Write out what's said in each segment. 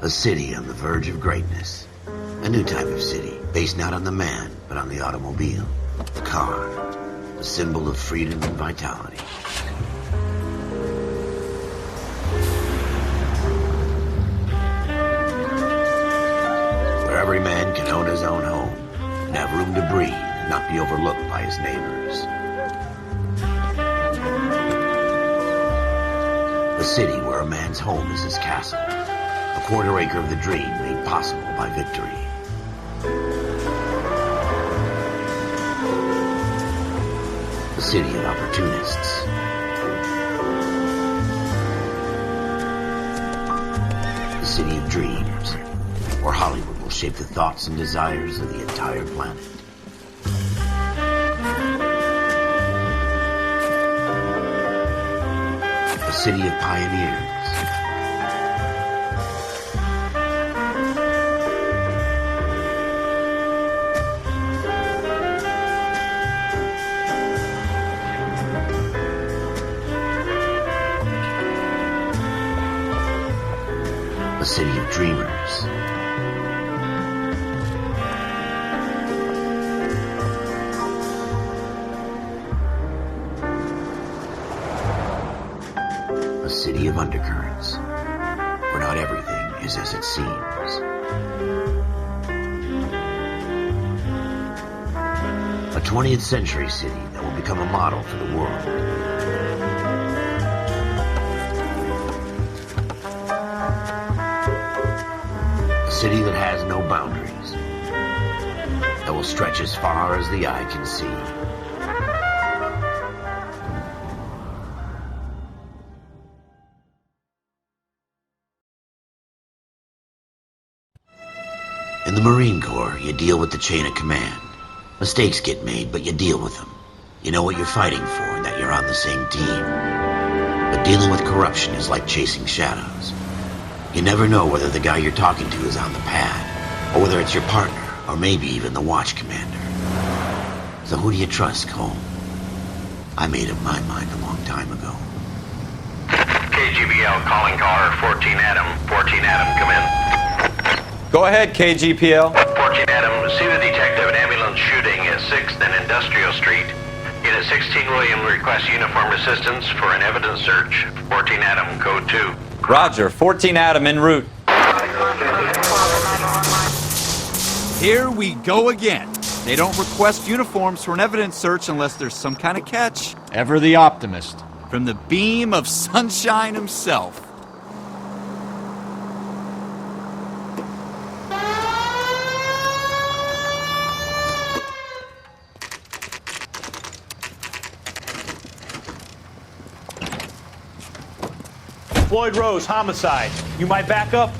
A city on the verge of greatness. A new type of city, based not on the man, but on the automobile. The car. The symbol of freedom and vitality. Where every man can own his own home, and have room to breathe, and not be overlooked by his neighbors. A city where a man's home is his castle. A quarter acre of the dream made possible by victory. A city of opportunists. A city of dreams, where Hollywood will shape the thoughts and desires of the entire planet. A city of pioneers. A city of dreamers. A city of undercurrents, where not everything is as it seems. A 20th century city that will become a model for the world. A city that has no boundaries, that will stretch as far as the eye can see. In the Marine Corps, you deal with the chain of command. Mistakes get made, but you deal with them. You know what you're fighting for and that you're on the same team. But dealing with corruption is like chasing shadows. You never know whether the guy you're talking to is on the pad, or whether it's your partner, or maybe even the watch commander. So who do you trust, Cole? I made up my mind a long time ago. KGBL calling caller 14 Adam. 14 Adam, come in. Go ahead, KGPL. 14 Adam, see the detective, an ambulance shooting at 6th and Industrial Street. Unit 16 William requests uniformed assistance for an evidence search. 14 Adam, code 2. Roger, 14 Adam en route. Here we go again. They don't request uniforms for an evidence search unless there's some kind of catch. Ever the optimist. From the beam of sunshine himself. Floyd Rose, homicide. You might back up?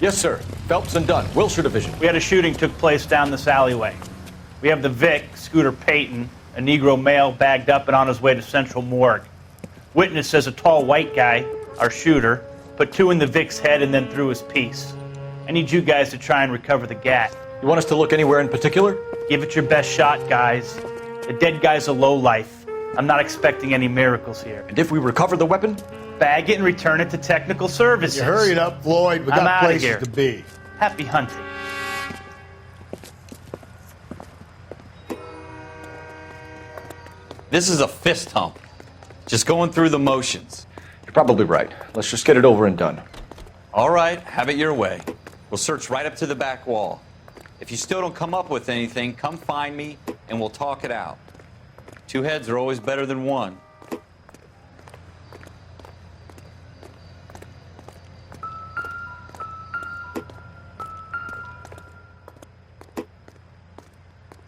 Yes, sir. Phelps and Dunn, Wilshire Division. We had a shooting took place down this alleyway. We have the Vic, Scooter Payton, a Negro male bagged up and on his way to Central Morgue. Witness says a tall white guy, our shooter, put 2 in the Vic's head and then threw his piece. I need you guys to try and recover the gat. You want us to look anywhere in particular? Give it your best shot, guys. The dead guy's a lowlife. I'm not expecting any miracles here. And if we recover the weapon? Bag it and return it to technical services. You hurry it up, Floyd. We I'm got outta places here. to be. Happy hunting. This is a fist hump. Just going through the motions. You're probably right. Let's just get it over and done. All right, have it your way. We'll search right up to the back wall. If you still don't come up with anything, come find me and we'll talk it out. 2 heads are always better than 1.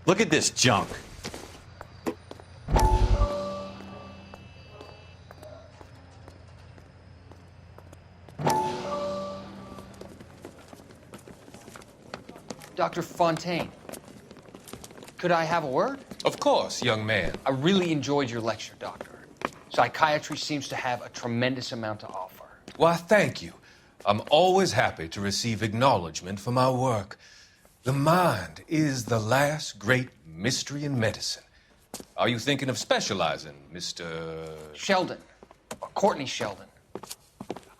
Look at this junk. Dr. Fontaine, could I have a word? Of course, young man. I really enjoyed your lecture, Doctor. Psychiatry seems to have a tremendous amount to offer. Why, thank you. I'm always happy to receive acknowledgement for my work. The mind is the last great mystery in medicine. Are you thinking of specializing, Mr. Sheldon, or Courtney Sheldon.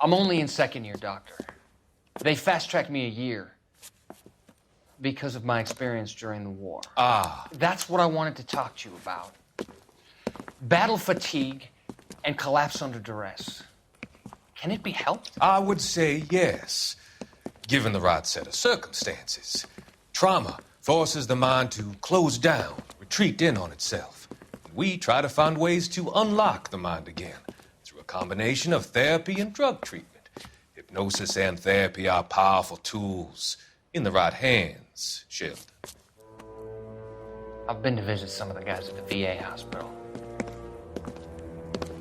I'm only in 2nd year, Doctor. They fast-tracked me a year because of my experience during the war. Ah, That's what I wanted to talk to you about. Battle fatigue and collapse under duress. Can it be helped? I would say yes, given the right set of circumstances. Trauma forces the mind to close down, retreat in on itself. We try to find ways to unlock the mind again through a combination of therapy and drug treatment. Hypnosis and therapy are powerful tools in the right hands, Sheldon. I've been to visit some of the guys at the VA hospital.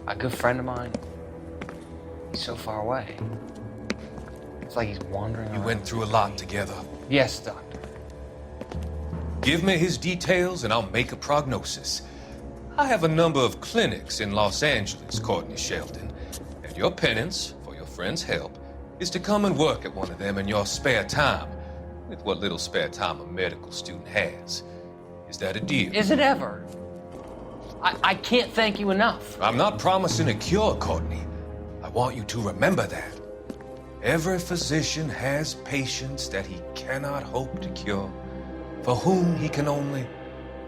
A good friend of mine, he's so far away. It's like he's wandering You around. went through a lot together. Yes, Doctor. Give me his details and I'll make a prognosis. I have a number of clinics in Los Angeles, Courtney Sheldon, and your penance, for your friend's help, is to come and work at one of them in your spare time, with what little spare time a medical student has. Is that a deal? Is it ever? I can't thank you enough. I'm not promising a cure, Courtney. I want you to remember that. Every physician has patients that he cannot hope to cure, for whom he can only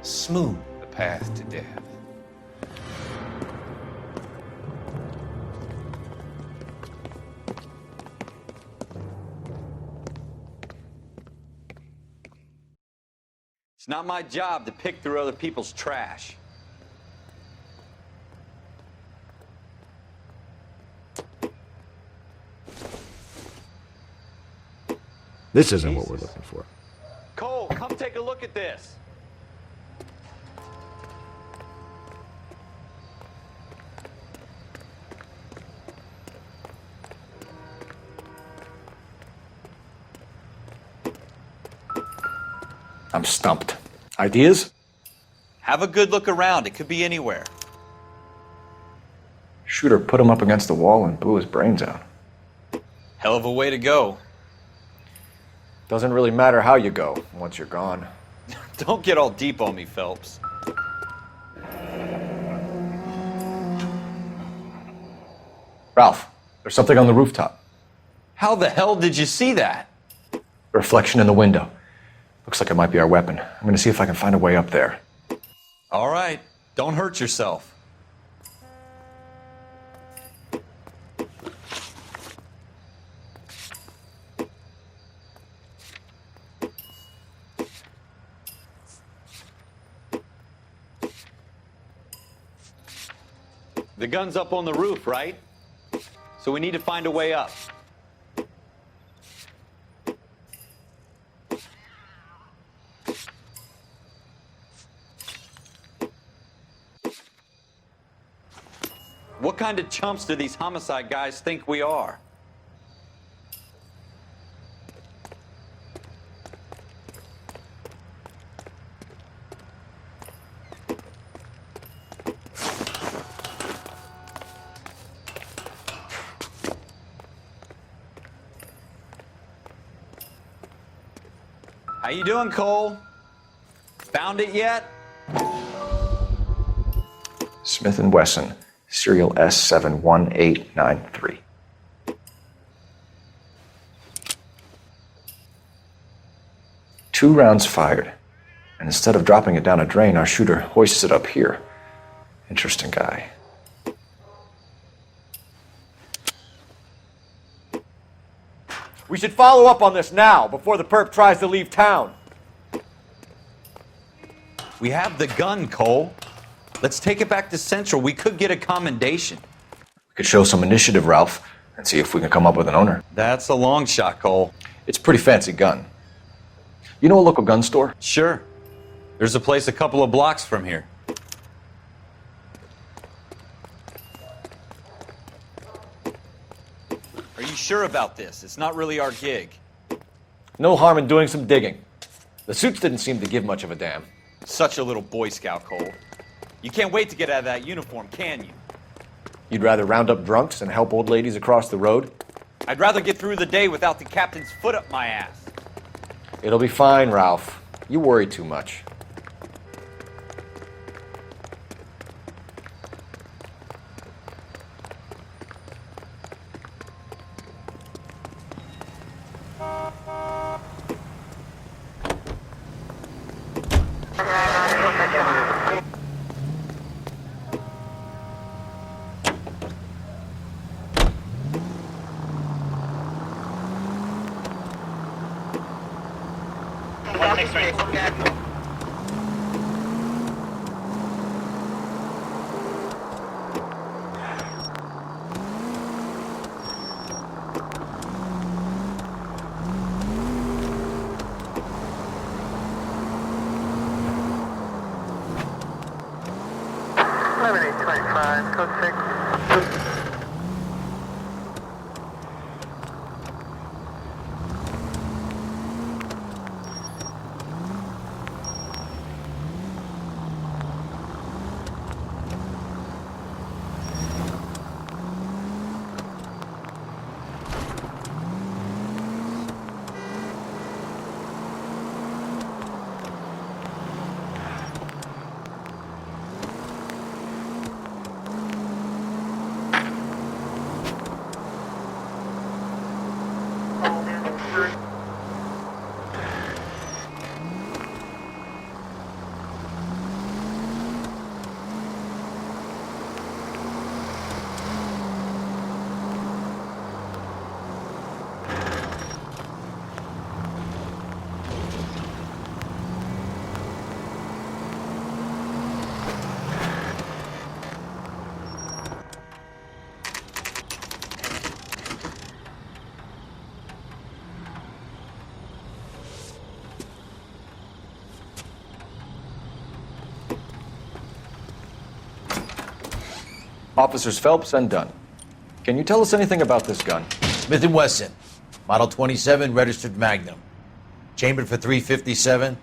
smooth the path to death. It's not my job to pick through other people's trash. This isn't what we're looking for. Cole, come take a look at this. I'm stumped. Ideas? Have a good look around. It could be anywhere. Shooter put him up against the wall and blew his brains out. Hell of a way to go. Doesn't really matter how you go once you're gone. Don't get all deep on me, Phelps. Ralph, there's something on the rooftop. How the hell did you see that? A reflection in the window. Looks like it might be our weapon. I'm gonna see if I can find a way up there. All right. Don't hurt yourself. The gun's up on the roof, right? So we need to find a way up. What kind of chumps do these homicide guys think we are? How you doing, Cole? Found it yet? Smith & Wesson, serial S71893. Two rounds fired, and instead of dropping it down a drain, our shooter hoists it up here. Interesting guy. We should follow up on this now, before the perp tries to leave town. We have the gun, Cole. Let's take it back to Central. We could get a commendation. We could show some initiative, Ralph, and see if we can come up with an owner. That's a long shot, Cole. It's a pretty fancy gun. You know a local gun store? Sure. There's a place a couple of blocks from here. Are you sure about this? It's not really our gig. No harm in doing some digging. The suits didn't seem to give much of a damn. Such a little Boy Scout, Cole. You can't wait to get out of that uniform, can you? You'd rather round up drunks and help old ladies across the road? I'd rather get through the day without the captain's foot up my ass. It'll be fine, Ralph. You worry too much. Officers Phelps and Dunn. Can you tell us anything about this gun? Smith & Wesson, Model 27, registered Magnum. Chambered for .357,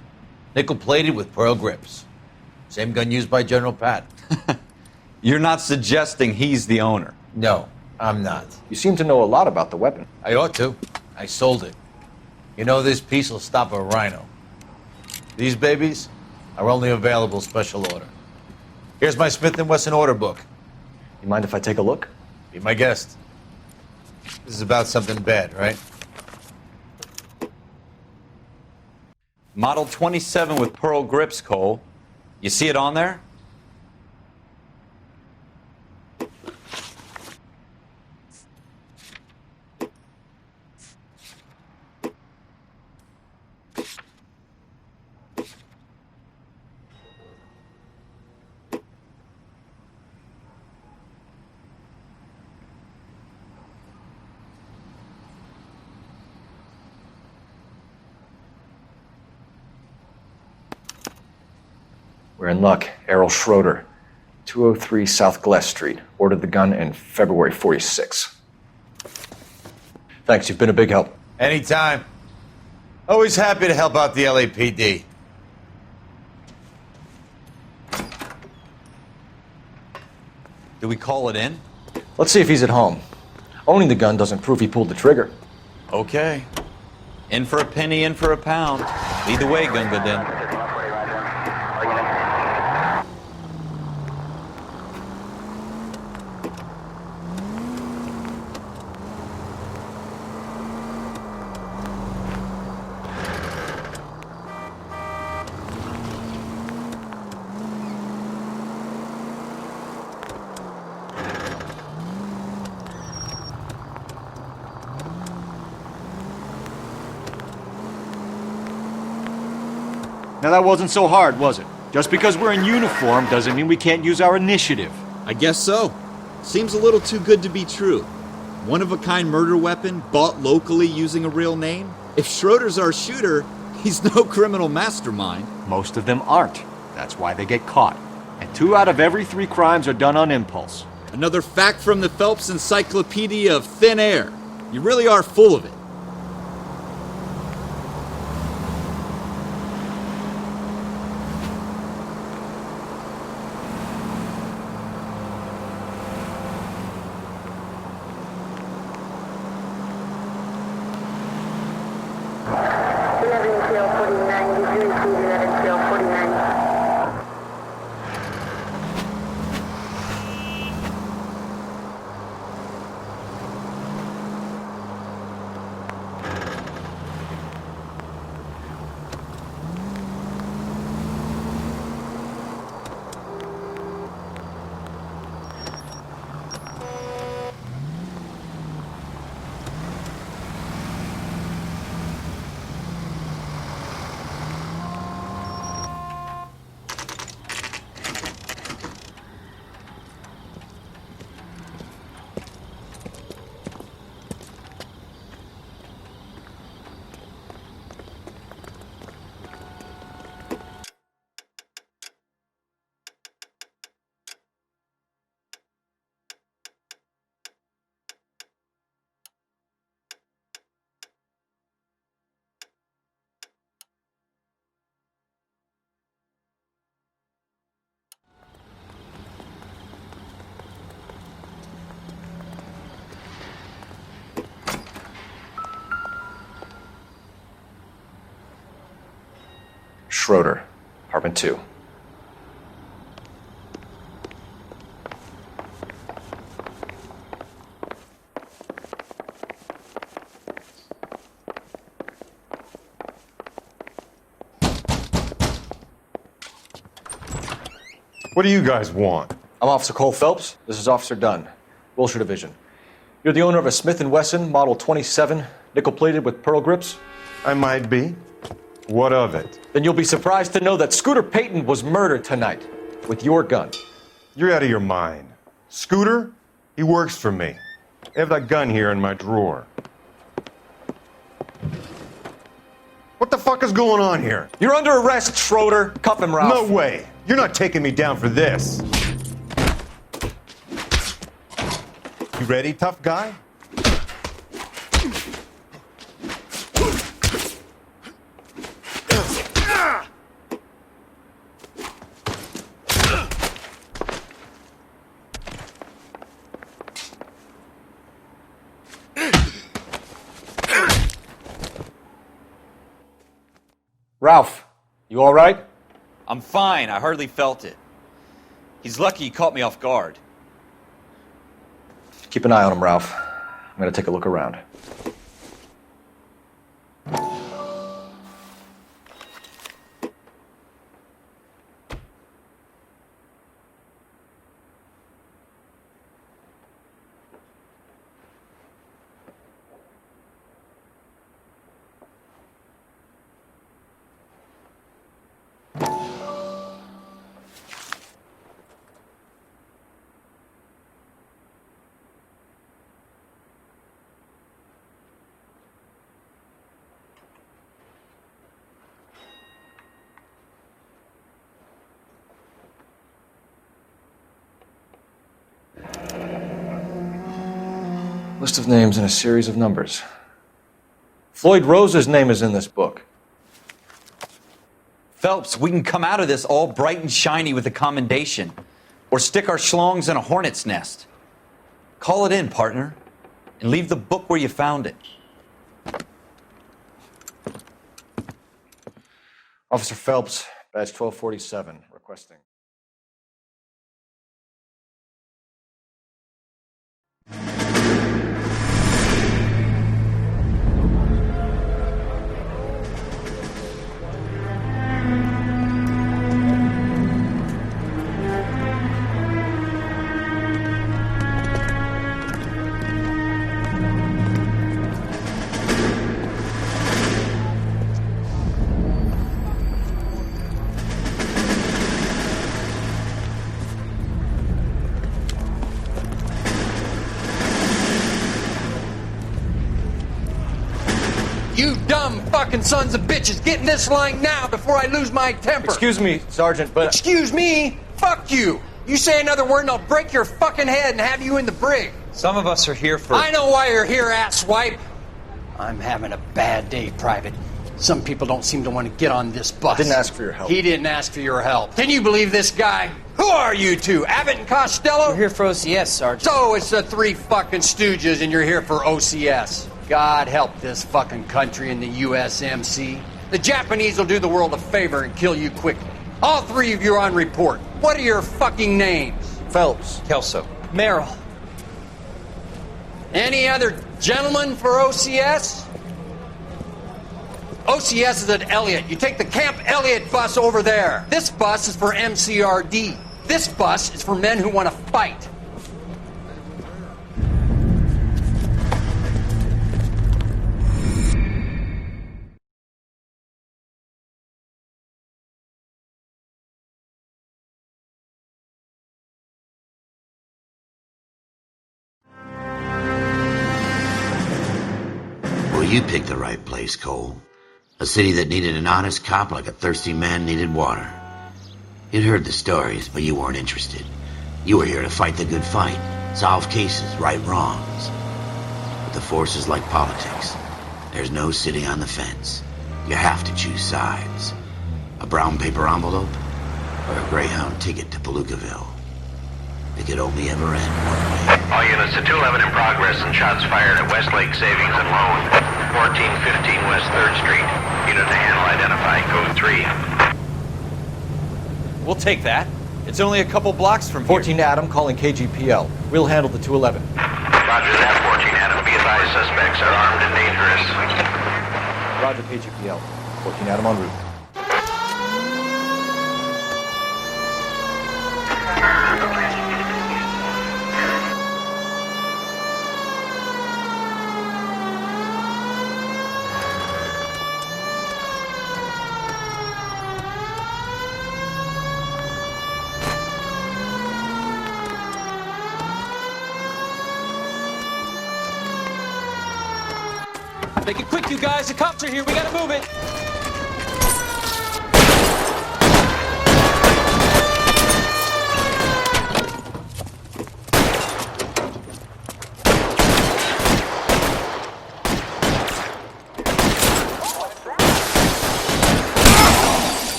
nickel-plated with pearl grips. Same gun used by General Pat. You're not suggesting he's the owner? No, I'm not. You seem to know a lot about the weapon. I ought to. I sold it. You know, this piece will stop a rhino. These babies are only available special order. Here's my Smith & Wesson order book. You mind if I take a look? Be my guest. This is about something bad, right? Model 27 with pearl grips, Cole. You see it on there? We're in luck. Errol Schroeder, 203 South Glass Street. Ordered the gun in February '46. Thanks, you've been a big help. Anytime. Always happy to help out the LAPD. Do we call it in? Let's see if he's at home. Owning the gun doesn't prove he pulled the trigger. Okay. In for a penny, in for a pound. Either way, Gunga Din. Now that wasn't so hard, was it? Just because we're in uniform doesn't mean we can't use our initiative. I guess so. Seems a little too good to be true. One-of-a-kind murder weapon bought locally using a real name? If Schroeder's our shooter, he's no criminal mastermind. Most of them aren't. That's why they get caught. And 2 out of every 3 crimes are done on impulse. Another fact from the Phelps Encyclopedia of Thin Air. You really are full of it. Schroeder, apartment 2. What do you guys want? I'm Officer Cole Phelps. This is Officer Dunn, Wilshire Division. You're the owner of a Smith & Wesson Model 27, nickel-plated with pearl grips? I might be. What of it? Then you'll be surprised to know that Scooter Payton was murdered tonight with your gun. You're out of your mind. Scooter? He works for me. I have that gun here in my drawer. What the fuck is going on here? You're under arrest, Schroeder. Cuff him, Ralph. No way. You're not taking me down for this. You ready, tough guy? Ralph, you all right? I'm fine. I hardly felt it. He's lucky he caught me off guard. Keep an eye on him, Ralph. I'm gonna take a look around. List of names and a series of numbers. Floyd Rose's name is in this book. Phelps, we can come out of this all bright and shiny with a commendation. Or stick our schlongs in a hornet's nest. Call it in, partner. And leave the book where you found it. Officer Phelps, badge 1247, requesting. You dumb fucking sons of bitches, get in this line now before I lose my temper. Excuse me, Sergeant, but... Excuse me? Fuck you. You say another word and I'll break your fucking head and have you in the brig. Some of us are here for... I know why you're here, asswipe. I'm having a bad day, Private. Some people don't seem to want to get on this bus. Didn't ask for your help. He didn't ask for your help. Can you believe this guy? Who are you two? Abbott and Costello? We're here for OCS, Sergeant. So it's the three fucking stooges and you're here for OCS. God help this fucking country and the USMC. The Japanese will do the world a favor and kill you quickly. All three of you are on report. What are your fucking names? Phelps. Kelso. Merrill. Any other gentlemen for OCS? OCS is at Elliott. You take the Camp Elliott bus over there. This bus is for MCRD. This bus is for men who want to fight. Well, you picked the right place, Cole. A city that needed an honest cop like a thirsty man needed water. You'd heard the stories, but you weren't interested. You were here to fight the good fight, solve cases, right wrongs. But the force is like politics. There's no sitting on the fence. You have to choose sides. A brown paper envelope or a Greyhound ticket to Palookaville. It could only ever end one way. All units to 211 in progress and shots fired at Westlake Savings and Loan, 1415 West 3rd Street. Unit to handle identify, code 3. take that. It's only a couple blocks from here. 14 Adam calling KGPL. We'll handle the 211. Roger that, 14 Adam. Be advised, suspects are armed and dangerous. Roger, KGPL. 14 Adam en route. Make it quick, you guys. The cops are here. We gotta move it.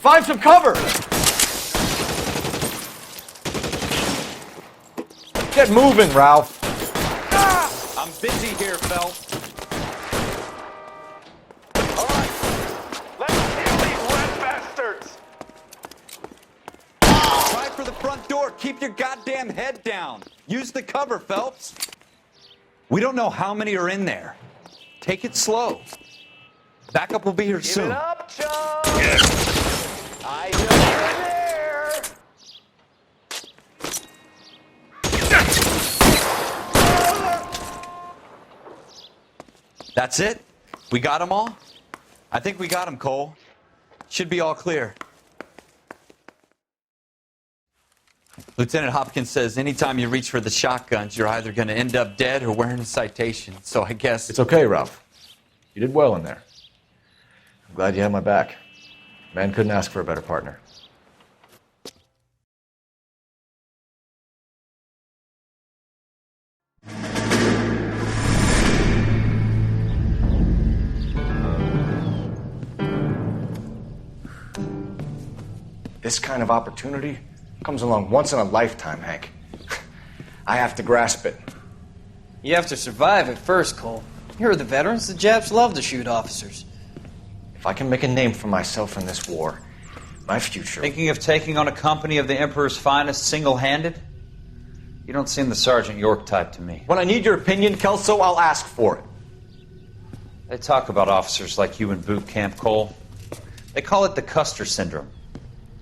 Find some cover! Get moving, Ralph. I'm busy here, Phelps. All right, let's kill these red bastards. Try for the front door. Keep your goddamn head down. Use the cover, Phelps. We don't know how many are in there. Take it slow. Backup will be here soon. Give it up, Chuck. I know you're there. That's it? We got them all? I think we got them, Cole. Should be all clear. Lieutenant Hopkins says anytime you reach for the shotguns, you're either going to end up dead or wearing a citation. So I guess... It's okay, Ralph. You did well in there. I'm glad you had my back. Man couldn't ask for a better partner. This kind of opportunity comes along once in a lifetime, Hank. I have to grasp it. You have to survive it first, Cole. Here are the veterans. The Japs love to shoot officers. If I can make a name for myself in this war, my future... Thinking of taking on a company of the Emperor's finest single-handed? You don't seem the Sergeant York type to me. When I need your opinion, Kelso, I'll ask for it. They talk about officers like you in boot camp, Cole. They call it the Custer Syndrome.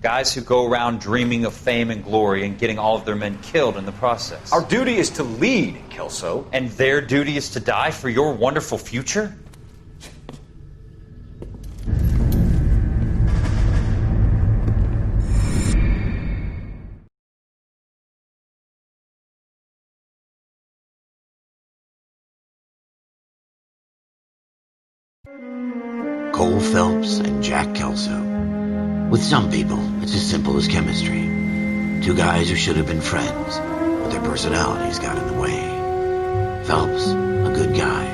Guys who go around dreaming of fame and glory and getting all of their men killed in the process. Our duty is to lead, Kelso. And their duty is to die for your wonderful future? Cole Phelps and Jack Kelso. With some people, it's as simple as chemistry. Two guys who should have been friends, but their personalities got in the way. Phelps, a good guy,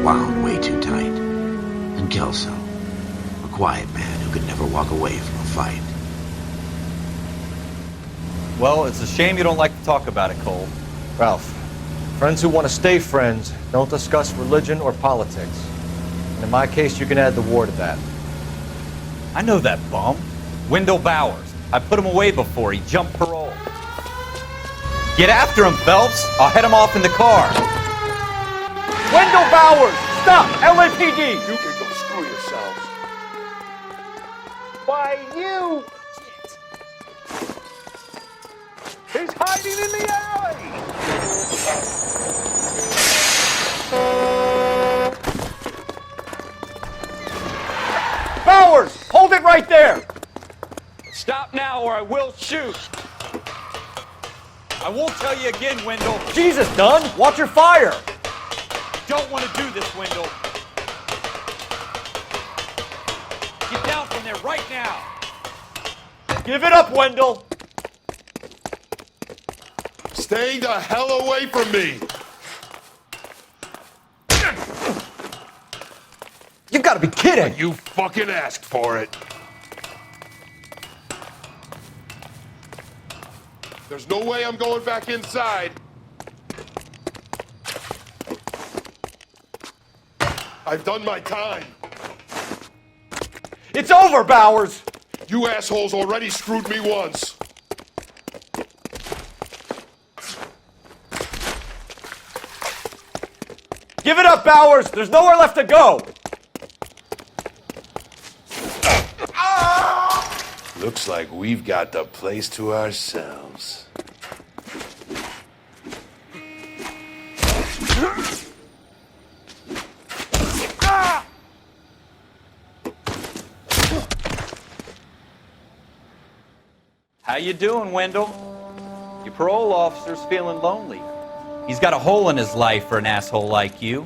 wound way too tight. And Kelso, a quiet man who could never walk away from a fight. Well, it's a shame you don't like to talk about it, Cole. Ralph, friends who want to stay friends don't discuss religion or politics. And in my case, you can add the war to that. I know that bum. Wendell Bowers. I put him away before. He jumped parole. Get after him, Phelps. I'll head him off in the car. Wendell Bowers! Stop! LAPD! You can go screw yourselves. Why, you! He's hiding in the alley! Bowers! Hold it right there! Stop now or I will shoot. I won't tell you again, Wendell. Jesus, Dunn! Watch your fire! Don't want to do this, Wendell. Get down from there right now. Give it up, Wendell! Stay the hell away from me! You gotta be kidding! You fucking asked for it. There's no way I'm going back inside. I've done my time. It's over, Bowers! You assholes already screwed me once. Give it up, Bowers! There's nowhere left to go! Looks like we've got the place to ourselves. How you doing, Wendell? Your parole officer's feeling lonely. He's got a hole in his life for an asshole like you.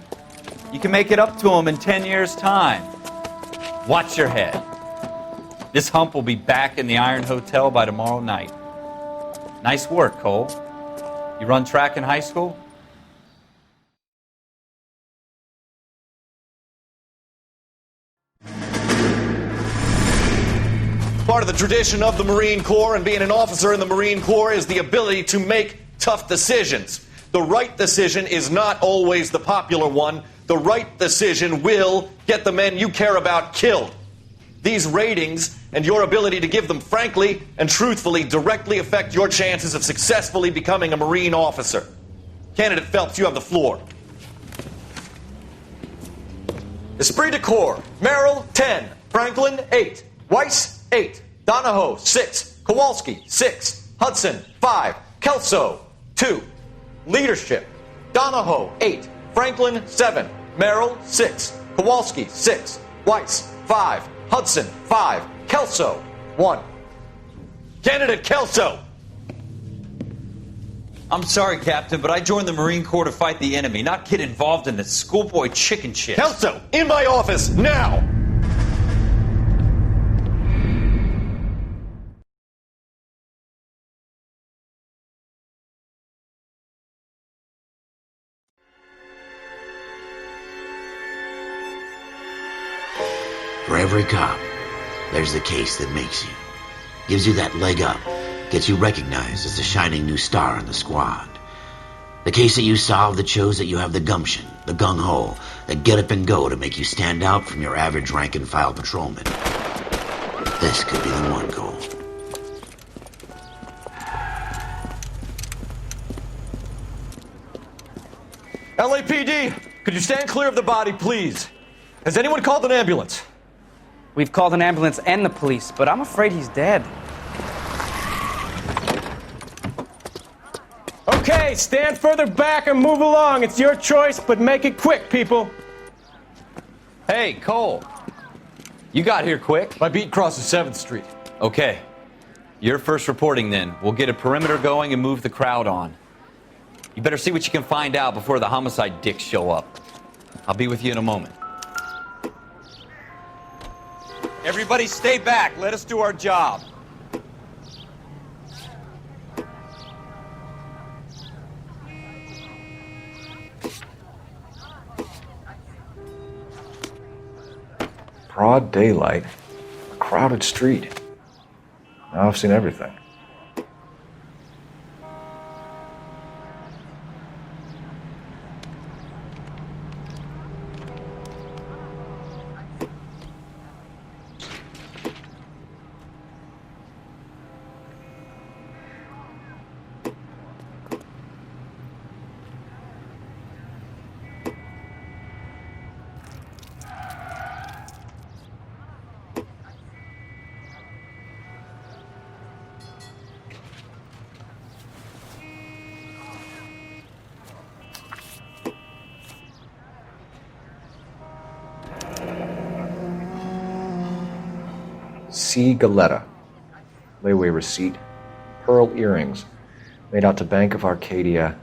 You can make it up to him in 10 years' time. Watch your head. This hump will be back in the Iron Hotel by tomorrow night. Nice work, Cole. You run track in high school? Part of the tradition of the Marine Corps and being an officer in the Marine Corps is the ability to make tough decisions. The right decision is not always the popular one. The right decision will get the men you care about killed. These ratings and your ability to give them frankly and truthfully directly affect your chances of successfully becoming a Marine officer. Candidate Phelps, you have the floor. Esprit de Corps, Merrill, 10. Franklin, 8. Weiss, 8. Donahoe, 6. Kowalski, 6. Hudson, 5. Kelso, 2. Leadership, Donahoe, 8. Franklin, 7. Merrill, 6. Kowalski, 6. Weiss, 5. Hudson, 5. Kelso, 1. Candidate Kelso! I'm sorry, Captain, but I joined the Marine Corps to fight the enemy, not get involved in this schoolboy chicken shit. Kelso, in my office, now! For every cop, there's the case that makes you. Gives you that leg up. Gets you recognized as the shining new star in the squad. The case that you solve that shows that you have the gumption, the gung-ho, the get up and go to make you stand out from your average rank-and-file patrolman. This could be the one, Cole. LAPD, could you stand clear of the body, please? Has anyone called an ambulance? We've called an ambulance and the police, but I'm afraid he's dead. Okay, stand further back and move along. It's your choice, but make it quick, people. Hey, Cole. You got here quick. My beat crosses 7th Street. Okay. You're first reporting then. We'll get a perimeter going and move the crowd on. You better see what you can find out before the homicide dicks show up. I'll be with you in a moment. Everybody stay back. Let us do our job. Broad daylight, a crowded street. Now I've seen everything. C. Galetta. Layaway receipt. Pearl earrings. Made out to Bank of Arcadia.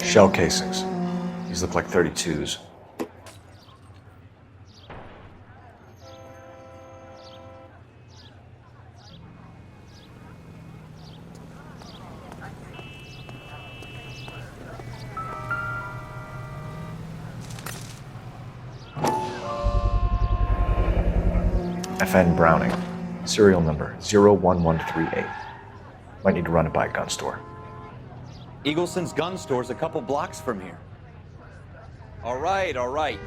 Shell casings. These look like 32s. FN Browning, serial number 01138. Might need to run it by a gun store. Eagleson's gun store's a couple blocks from here. All right.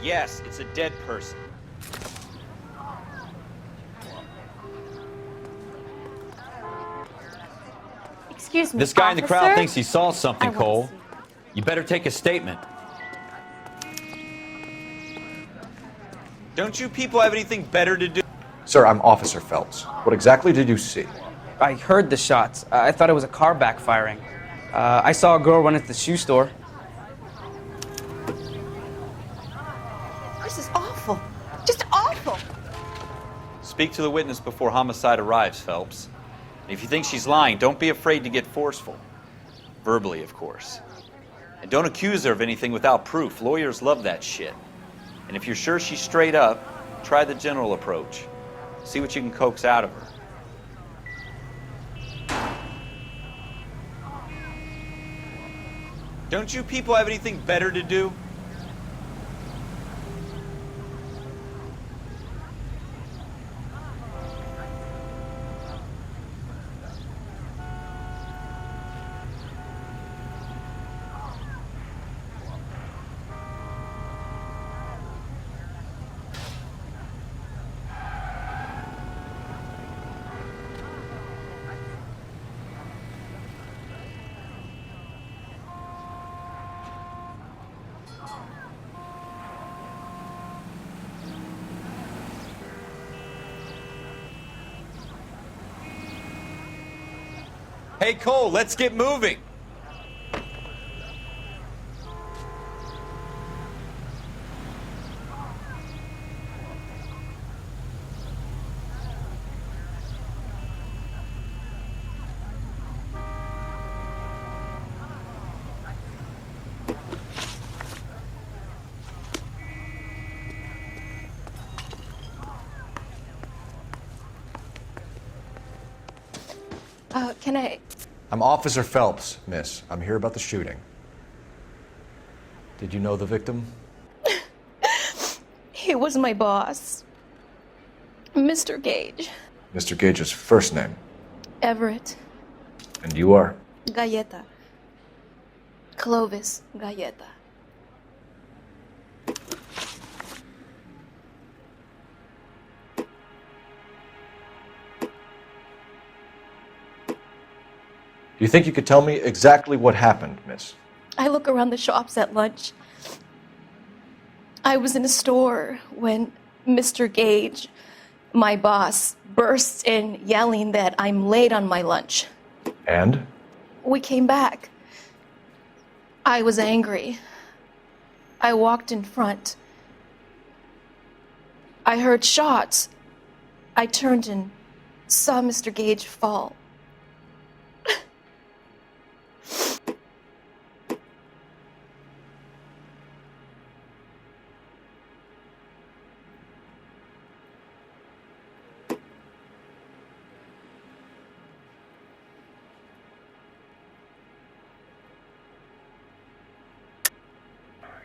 Yes, it's a dead person. Excuse me, This guy in the crowd officer? thinks he saw something, I wanna Cole. see. You better take a statement. Don't you people have anything better to do? Sir, I'm Officer Phelps. What exactly did you see? I heard the shots. I thought it was a car backfiring. I saw a girl run into the shoe store. This is awful. Just awful. Speak to the witness before homicide arrives, Phelps. And if you think she's lying, don't be afraid to get forceful. Verbally, of course. And don't accuse her of anything without proof. Lawyers love that shit. And if you're sure she's straight up, try the general approach. See what you can coax out of her. Don't you people have anything better to do? Hey, Cole, let's get moving. Can I... I'm Officer Phelps, miss. I'm here about the shooting. Did you know the victim? He was my boss. Mr. Gage. Mr. Gage's first name. Everett. And you are? Galleta. Clovis Galleta. Do you think you could tell me exactly what happened, miss? I look around the shops at lunch. I was in a store when Mr. Gage, my boss, bursts in yelling that I'm late on my lunch. And? We came back. I was angry. I walked in front. I heard shots. I turned and saw Mr. Gage fall.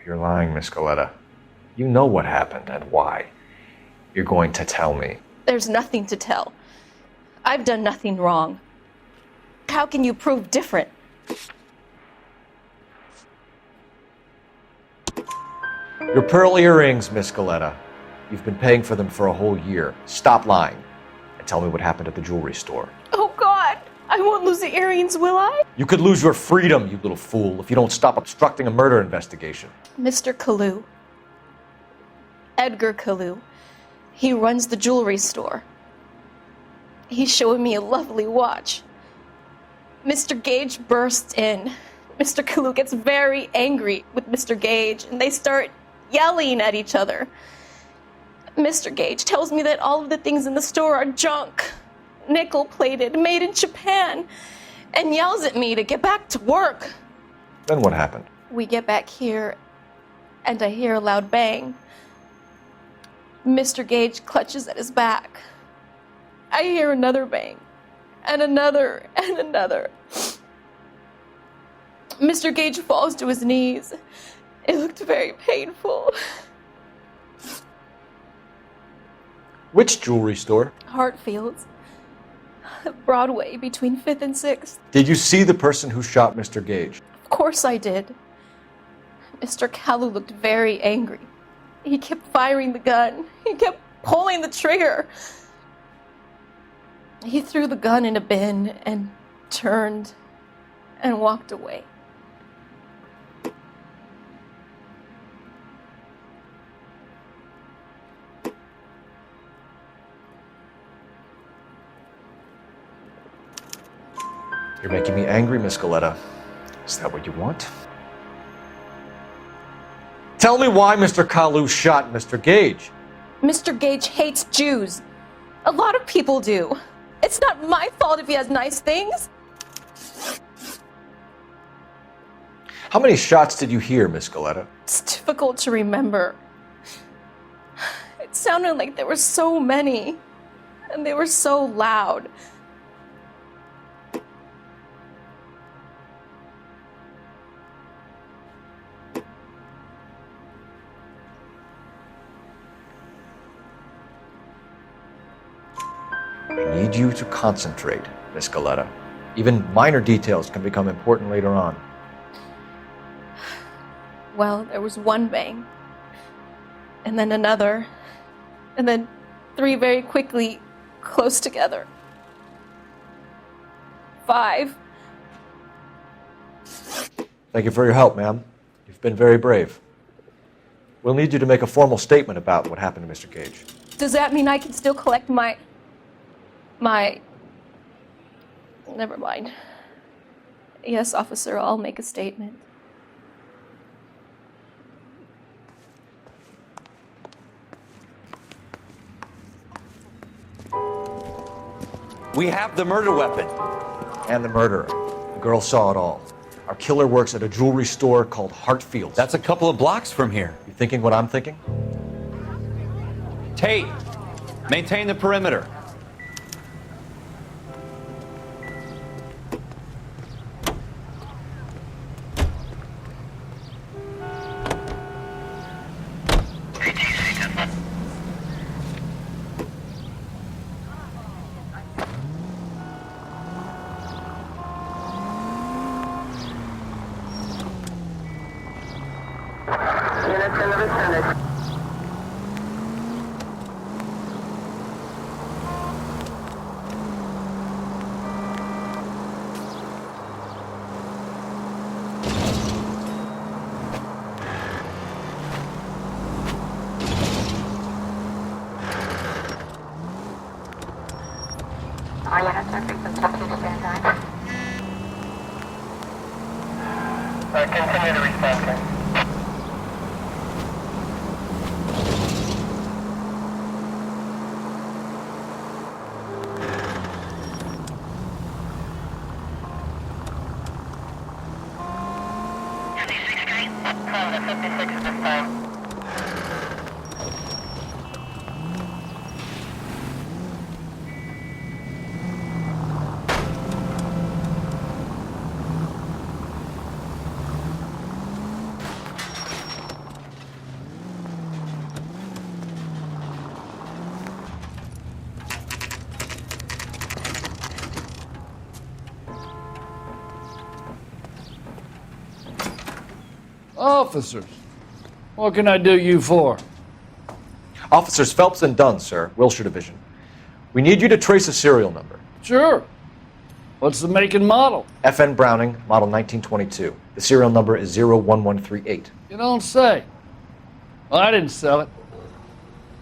You're lying, Miss Galleta. You know what happened and why. You're going to tell me. There's nothing to tell. I've done nothing wrong. How can you prove different? Your pearl earrings, Miss Galleta. You've been paying for them for a whole year. Stop lying and tell me what happened at the jewelry store. Oh, God! I won't lose the earrings, will I? You could lose your freedom, you little fool, if you don't stop obstructing a murder investigation. Mr. Kalu. Edgar Kalu. He runs the jewelry store. He's showing me a lovely watch. Mr. Gage bursts in. Mr. Kalu gets very angry with Mr. Gage, and they start yelling at each other. Mr. Gage tells me that all of the things in the store are junk, nickel-plated, made in Japan, and yells at me to get back to work. Then what happened? We get back here, and I hear a loud bang. Mr. Gage clutches at his back. I hear another bang, and another, and another. Mr. Gage falls to his knees. It looked very painful. Which jewelry store? Hartfield's. Broadway, between 5th and 6th. Did you see the person who shot Mr. Gage? Of course I did. Mr. Kalu looked very angry. He kept firing the gun. He kept pulling the trigger. He threw the gun in a bin and turned and walked away. You're making me angry, Miss Galetta. Is that what you want? Tell me why Mr. Kalu shot Mr. Gage. Mr. Gage hates Jews. A lot of people do. It's not my fault if he has nice things. How many shots did you hear, Miss Galetta? It's difficult to remember. It sounded like there were so many, and they were so loud. I need you to concentrate, Miss Galetta. Even minor details can become important later on. Well, there was one bang, and then another, and then 3 very quickly, close together. 5. Thank you for your help, ma'am. You've been very brave. We'll need you to make a formal statement about what happened to Mr. Gage. Does that mean I can still collect my... Never mind. Yes, officer, I'll make a statement. We have the murder weapon. And the murderer. The girl saw it all. Our killer works at a jewelry store called Hartfield's. That's a couple of blocks from here. You thinking what I'm thinking? Tate, maintain the perimeter. Continue to respond, sir. Officers, what can I do you for? Officers Phelps and Dunn, sir, Wilshire Division. We need you to trace a serial number. Sure. What's the make and model? FN Browning, model 1922. The serial number is 01138. You don't say. Well, I didn't sell it.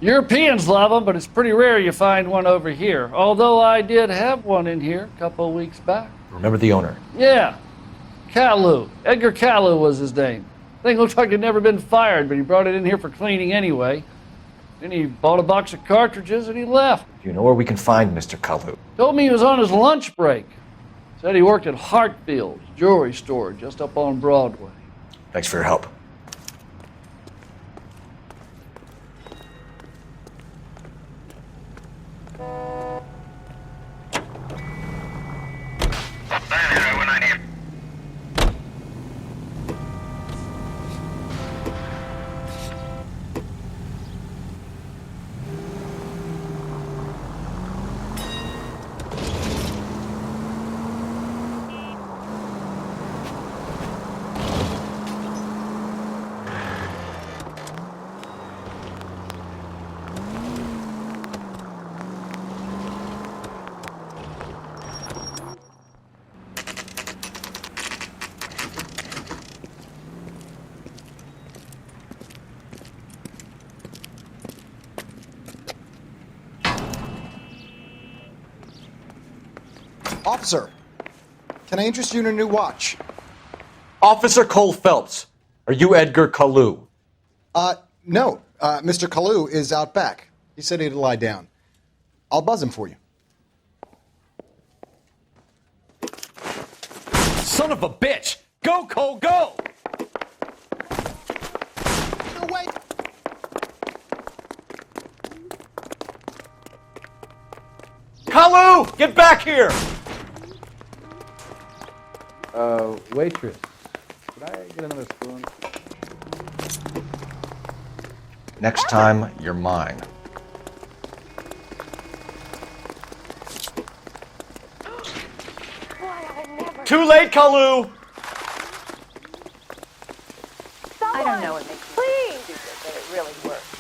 Europeans love them, but it's pretty rare you find one over here. Although I did have one in here a couple of weeks back. Remember the owner? Yeah. Kalu. Edgar Kalu was his name. Thing looked like it'd never been fired, but he brought it in here for cleaning anyway. Then he bought a box of cartridges and he left. Do you know where we can find Mr. Kalu? Told me he was on his lunch break. Said he worked at Hartfield's jewelry store just up on Broadway. Thanks for your help. Officer, can I interest you in a new watch? Officer Cole Phelps, are you Edgar Kalu? No. Mr. Kalu is out back. He said he'd lie down. I'll buzz him for you. Son of a bitch! Go, Cole, go! No, wait! Kalu! Get back here! Waitress, could I get another spoon? Next time, you're mine. Too late, Kalu! I don't know what makes me stupid, but it really works.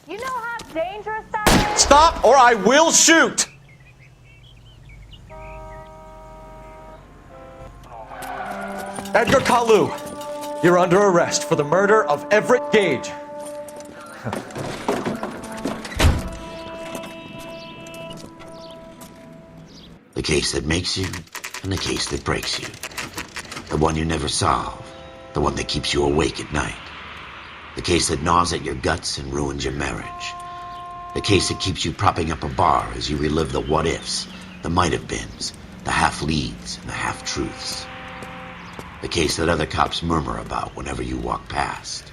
You know how dangerous that is? Stop or I will shoot! Edgar Kalu, you're under arrest for the murder of Everett Gage. The case that makes you, and the case that breaks you. The one you never solve, the one that keeps you awake at night. The case that gnaws at your guts and ruins your marriage. The case that keeps you propping up a bar as you relive the what-ifs, the might-have-beens, the half-leads, and the half-truths. The case that other cops murmur about whenever you walk past.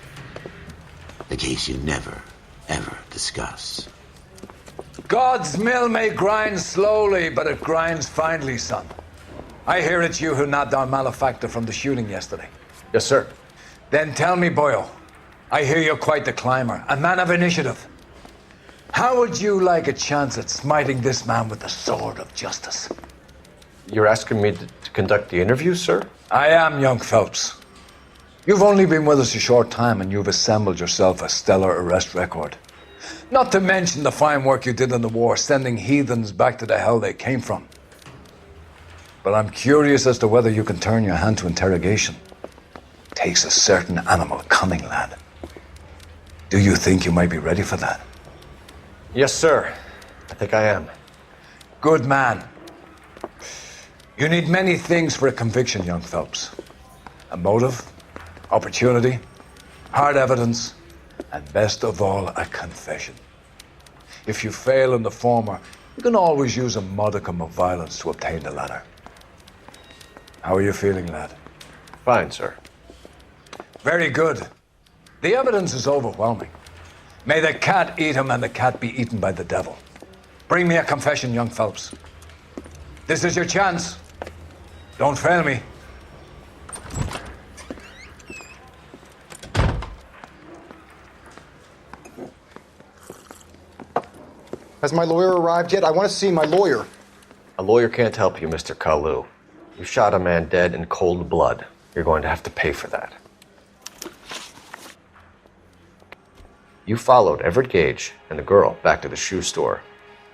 The case you never, ever discuss. God's mill may grind slowly, but it grinds finely, son. I hear it's you who nabbed our malefactor from the shooting yesterday. Yes, sir. Then tell me, boyo, I hear you're quite the climber, a man of initiative. How would you like a chance at smiting this man with the sword of justice? You're asking me to conduct the interview, sir? I am, young Phelps. You've only been with us a short time and you've assembled yourself a stellar arrest record. Not to mention the fine work you did in the war, sending heathens back to the hell they came from. But I'm curious as to whether you can turn your hand to interrogation. Takes a certain animal cunning, lad. Do you think you might be ready for that? Yes, sir. I think I am. Good man. You need many things for a conviction, young Phelps. A motive, opportunity, hard evidence, and best of all, a confession. If you fail in the former, you can always use a modicum of violence to obtain the latter. How are you feeling, lad? Fine, sir. Very good. The evidence is overwhelming. May the cat eat him and the cat be eaten by the devil. Bring me a confession, young Phelps. This is your chance. Don't fail me. Has my lawyer arrived yet? I want to see my lawyer. A lawyer can't help you, Mr. Kalu. You shot a man dead in cold blood. You're going to have to pay for that. You followed Everett Gage and the girl back to the shoe store.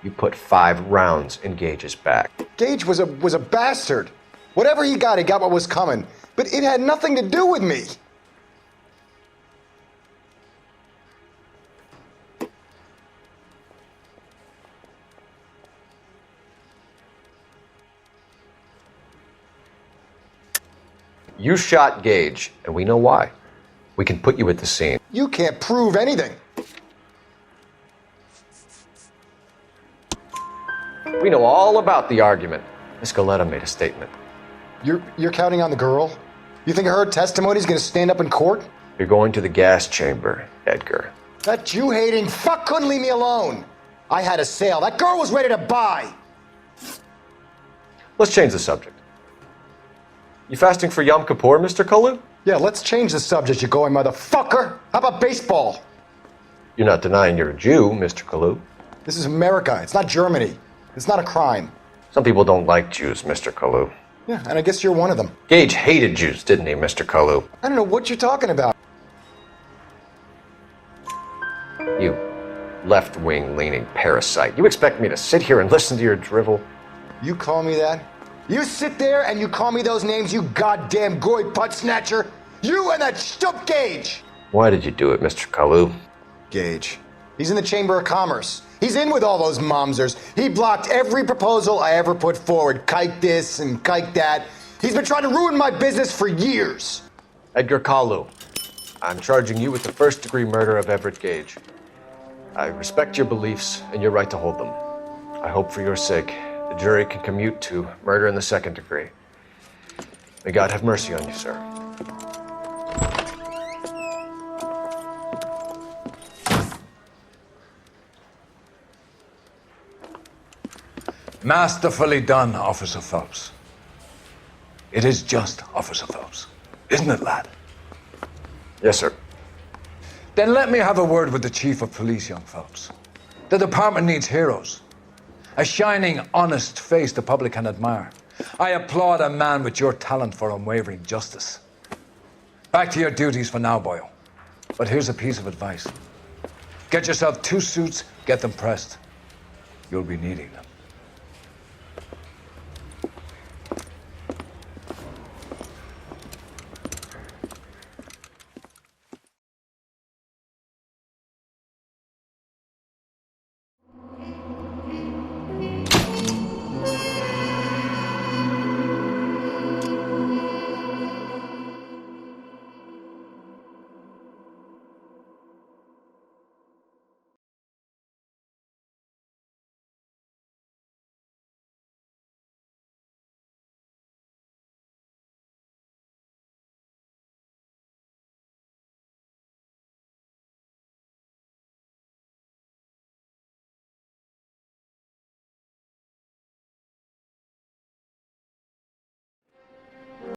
You put 5 rounds in Gage's back. Gage was a bastard. Whatever he got what was coming. But it had nothing to do with me. You shot Gage, and we know why. We can put you at the scene. You can't prove anything. We know all about the argument. Miss Galetta made a statement. You're counting on the girl? You think her testimony's gonna stand up in court? You're going to the gas chamber, Edgar. That Jew-hating fuck couldn't leave me alone. I had a sale. That girl was ready to buy. Let's change the subject. You fasting for Yom Kippur, Mr. Kalu? Yeah, let's change the subject, you going motherfucker. How about baseball? You're not denying you're a Jew, Mr. Kalu. This is America. It's not Germany. It's not a crime. Some people don't like Jews, Mr. Kalu. Yeah, and I guess you're one of them. Gage hated Jews, didn't he, Mr. Kalu? I don't know what you're talking about. You left-wing leaning parasite. You expect me to sit here and listen to your drivel? You call me that? You sit there and you call me those names, you goddamn goy putt snatcher. You and that stup Gage. Why did you do it, Mr. Kalu? Gage. He's in the Chamber of Commerce. He's in with all those momsers. He blocked every proposal I ever put forward. Kike this and kike that. He's been trying to ruin my business for years. Edgar Kalu, I'm charging you with the first-degree murder of Everett Gage. I respect your beliefs and your right to hold them. I hope for your sake the jury can commute to murder in the second degree. May God have mercy on you, sir. Masterfully done, Officer Phelps. It is just Officer Phelps, isn't it, lad? Yes, sir. Then let me have a word with the Chief of Police, young Phelps. The department needs heroes. A shining, honest face the public can admire. I applaud a man with your talent for unwavering justice. Back to your duties for now, boyo. But here's a piece of advice. Get yourself 2 suits, get them pressed. You'll be needing them.